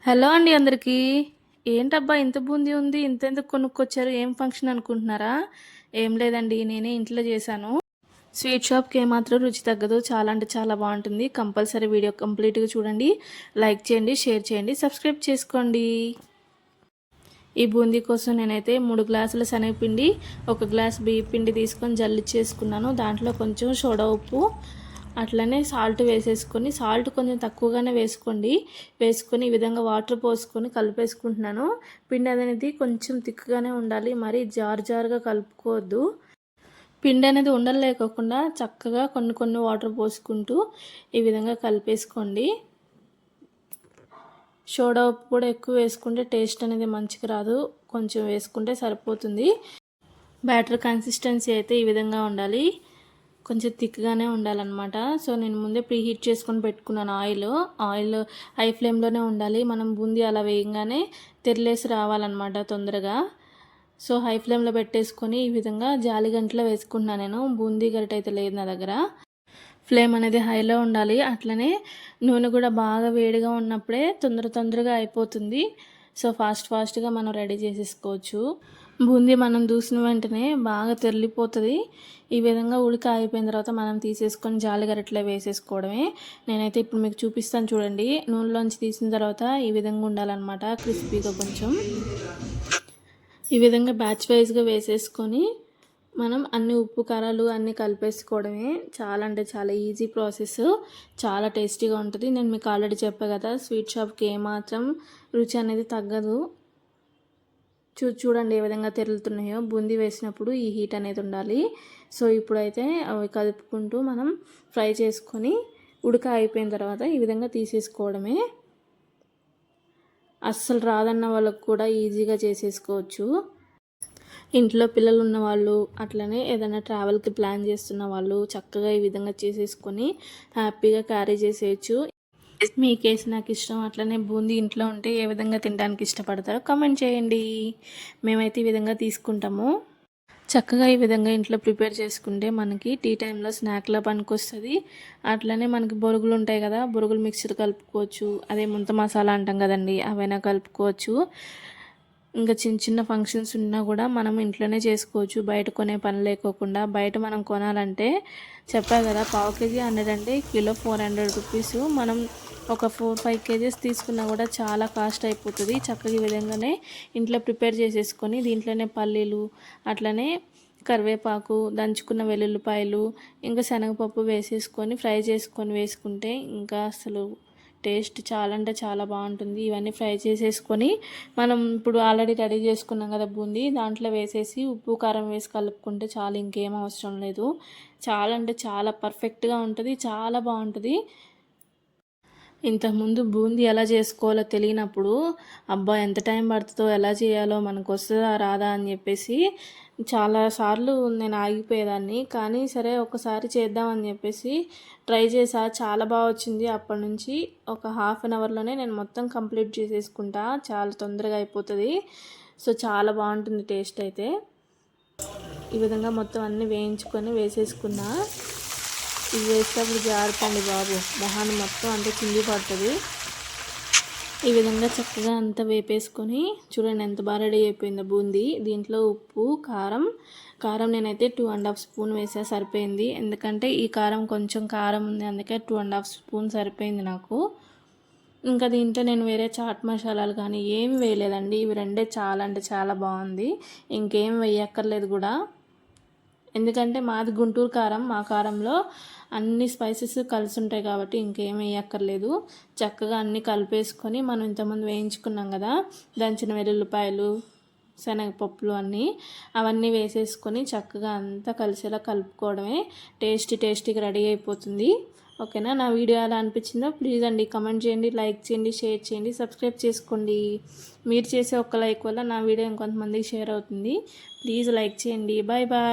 Hello అండి అందరికీ. ఏంటబ్బా ఇంత బూందీ ఉంది, ఇంతెందుకు కొనుక్కొచ్చారు, ఏం ఫంక్షన్ అనుకుంటున్నారా? ఏం లేదండి, నేనే ఇంట్లో చేశాను. స్వీట్ షాప్‌కి ఏమాత్రం రుచి తగ్గదు. చాలా అంటే చాలా బాగుంటుంది. కంపల్సరీ వీడియో కంప్లీట్‌గా చూడండి. లైక్ చేయండి, షేర్ చేయండి, సబ్స్క్రైబ్ చేసుకోండి. ఈ బూందీ కోసం నేనైతే 3 గ్లాసుల శనగపిండి, 1 గ్లాస్ బియ్యం పిండి తీసుకొని జల్లిచ్చేసుకున్నాను. దాంట్లో కొంచెం సోడా ఉప్పు, అట్లనే సాల్ట్ వేసేసుకొని, సాల్ట్ కొంచెం తక్కువగానే వేసుకోండి. వేసుకొని ఈ విధంగా వాటర్ పోసుకొని కలిపేసుకుంటున్నాను. పిండి అనేది కొంచెం థిక్గానే ఉండాలి, మరి జారుగా కలుపుకోవద్దు. పిండి అనేది ఉండలు లేకోకుండా చక్కగా కొన్ని కొన్ని వాటర్ పోసుకుంటూ ఈ విధంగా కలిపేసుకోండి. సోడా ఉప్పు కూడా ఎక్కువ వేసుకుంటే టేస్ట్ అనేది మంచిగా రాదు, కొంచెం వేసుకుంటే సరిపోతుంది. బ్యాటర్ కన్సిస్టెన్సీ అయితే ఈ విధంగా ఉండాలి, కొంచెం థిక్గానే ఉండాలన్నమాట. సో నేను ముందే ప్రీ హీట్ చేసుకొని పెట్టుకున్నాను. ఆయిల్ హై ఫ్లేమ్లోనే ఉండాలి. మనం బూందీ అలా వేయంగానే తెరలేసి రావాలన్నమాట తొందరగా. సో హై ఫ్లేమ్లో పెట్టేసుకొని ఈ విధంగా జాలి గంటలో వేసుకుంటున్నాను. నేను బూందీ గరిట అయితే లేదు నా దగ్గర. ఫ్లేమ్ అనేది హైలో ఉండాలి. అట్లనే నూనె కూడా బాగా వేడిగా ఉన్నప్పుడే తొందరగా అయిపోతుంది. సో ఫాస్ట్గా మనం రెడీ చేసేసుకోవచ్చు. బూందీ మనం దూసిన వెంటనే బాగా తెరలిపోతుంది. ఈ విధంగా ఉడికి అయిపోయిన తర్వాత మనం తీసేసుకొని జాలిగరిటలో వేసేసుకోవడమే. నేనైతే ఇప్పుడు మీకు చూపిస్తాను చూడండి. నూనెలోంచి తీసిన తర్వాత ఈ విధంగా ఉండాలన్నమాట, క్రిస్పీగా కొంచెం. ఈ విధంగా బ్యాచ్ వైజ్గా వేసేసుకొని మనం అన్ని ఉప్పు కారాలు అన్నీ కలిపేసుకోవడమే. చాలా అంటే చాలా ఈజీ ప్రాసెస్, చాలా టేస్టీగా ఉంటుంది. నేను మీకు ఆల్రెడీ చెప్పాను కదా, స్వీట్ షాప్కి ఏమాత్రం రుచి అనేది తగ్గదు. చూడండి ఏ విధంగా తెరులుతున్నాయో. బూందీ వేసినప్పుడు ఈ హీట్ అనేది ఉండాలి. సో ఇప్పుడైతే అవి కలుపుకుంటూ మనం ఫ్రై చేసుకొని ఉడక అయిపోయిన తర్వాత ఈ విధంగా తీసేసుకోవడమే. అస్సలు రాదన్న వాళ్ళకు కూడా ఈజీగా చేసేసుకోవచ్చు. ఇంట్లో పిల్లలు ఉన్న వాళ్ళు, అట్లనే ఏదైనా ట్రావెల్కి ప్లాన్ చేస్తున్న వాళ్ళు చక్కగా ఈ విధంగా చేసేసుకొని హ్యాపీగా క్యారీ చేసేయచ్చు. మీ కేసు నాకు ఇష్టం. అట్లనే బూందీ ఇంట్లో ఉంటే ఏ విధంగా తినడానికి ఇష్టపడతారో కామెంట్ చేయండి. మేమైతే ఈ విధంగా తీసుకుంటాము. చక్కగా ఈ విధంగా ఇంట్లో ప్రిపేర్ చేసుకుంటే మనకి టీ టైంలో స్నాక్లా పనికొస్తుంది. అట్లనే మనకి బొరుగులు ఉంటాయి కదా, బొరుగులు మిక్చర్ కలుపుకోవచ్చు. అదే ముంత మసాలా అంటాం కదండి, అవైనా కలుపుకోవచ్చు. ఇంకా చిన్న ఫంక్షన్స్ ఉన్నా కూడా మనం ఇంట్లోనే చేసుకోవచ్చు, బయట కొనే పని లేకోకుండా. బయట మనం కొనాలంటే చెప్పా కదా, పావు కేజీ 100 అంటే కిలో 400 రూపీస్. మనం ఒక 4-5 కేజెస్ తీసుకున్నా కూడా చాలా కాస్ట్ అయిపోతుంది. చక్కగా ఈ విధంగానే ఇంట్లో ప్రిపేర్ చేసేసుకొని దీంట్లోనే పల్లీలు, అట్లనే కరివేపాకు, దంచుకున్న వెల్లుల్లిపాయలు, ఇంకా శనగపప్పు వేసేసుకొని ఫ్రై చేసుకొని వేసుకుంటే ఇంకా అసలు టేస్ట్ చాలా అంటే చాలా బాగుంటుంది. ఇవన్నీ ఫ్రై చేసేసుకొని మనం ఇప్పుడు ఆల్రెడీ రెడీ చేసుకున్నాం కదా బూందీ, దాంట్లో వేసేసి ఉప్పు కారం వేసి కలుపుకుంటే చాలా, ఇంకేం అవసరం లేదు. చాలా అంటే చాలా పర్ఫెక్ట్గా ఉంటుంది, చాలా బాగుంటుంది. ఇంతకుముందు బూందీ ఎలా చేసుకోవాలో తెలియనప్పుడు అబ్బా ఎంత టైం పడుతుందో, ఎలా చేయాలో, మనకు వస్తుందా రాదా అని చెప్పేసి చాలాసార్లు నేను ఆగిపోయేదాన్ని. కానీ సరే ఒకసారి చేద్దామని చెప్పేసి ట్రై చేసా, చాలా బాగా వచ్చింది. అప్పటి నుంచి ఒక హాఫ్ అన్ అవర్లోనే నేను మొత్తం కంప్లీట్ చేసేసుకుంటా, చాలా తొందరగా అయిపోతుంది. సో చాలా బాగుంటుంది టేస్ట్ అయితే. ఈ విధంగా మొత్తం అన్నీ వేయించుకొని వేసేసుకున్నా. ఇది వేసేటప్పుడు జారుతండి బాబు, మొహాన్ని మొత్తం అంతా చింది పడుతుంది. ఈ విధంగా చక్కగా అంతా వేపేసుకొని చూడండి ఎంత బాగా రెడీ అయిపోయిందో బూందీ. దీంట్లో ఉప్పు కారం నేనైతే 2.5 స్పూన్ వేసా, సరిపోయింది. ఎందుకంటే ఈ కారం కొంచెం కారం ఉంది, అందుకే 2.5 స్పూన్ సరిపోయింది నాకు. ఇంకా దీంట్లో నేను వేరే చాట్ మసాలాలు కానీ ఏమి వేయలేదండి. ఇవి రెండే చాలా అంటే చాలా బాగుంది, ఇంకేం వేయక్కర్లేదు కూడా. ఎందుకంటే మాది గుంటూరు కారం, మా కారంలో అన్ని స్పైసెస్ కలిసి ఉంటాయి కాబట్టి ఇంకేం వేయక్కర్లేదు. చక్కగా అన్నీ కలిపేసుకొని మనం ఇంతకుముందు వేయించుకున్నాం కదా దంచిన వెల్లుల్లిపాయలు, శనగపప్పులు అవన్నీ వేసేసుకొని చక్కగా అంతా కలిసేలా కలుపుకోవడమే. టేస్టీగా రెడీ అయిపోతుంది. ఓకేనా? నా వీడియో ఎలా అనిపించిందో ప్లీజ్ అండి కమెంట్ చేయండి, లైక్ చేయండి, షేర్ చేయండి, సబ్స్క్రైబ్ చేసుకోండి. మీరు చేసే ఒక్క లైక్ వల్ల నా వీడియో ఇంకొంతమందికి షేర్ అవుతుంది. ప్లీజ్ లైక్ చేయండి. Bye bye.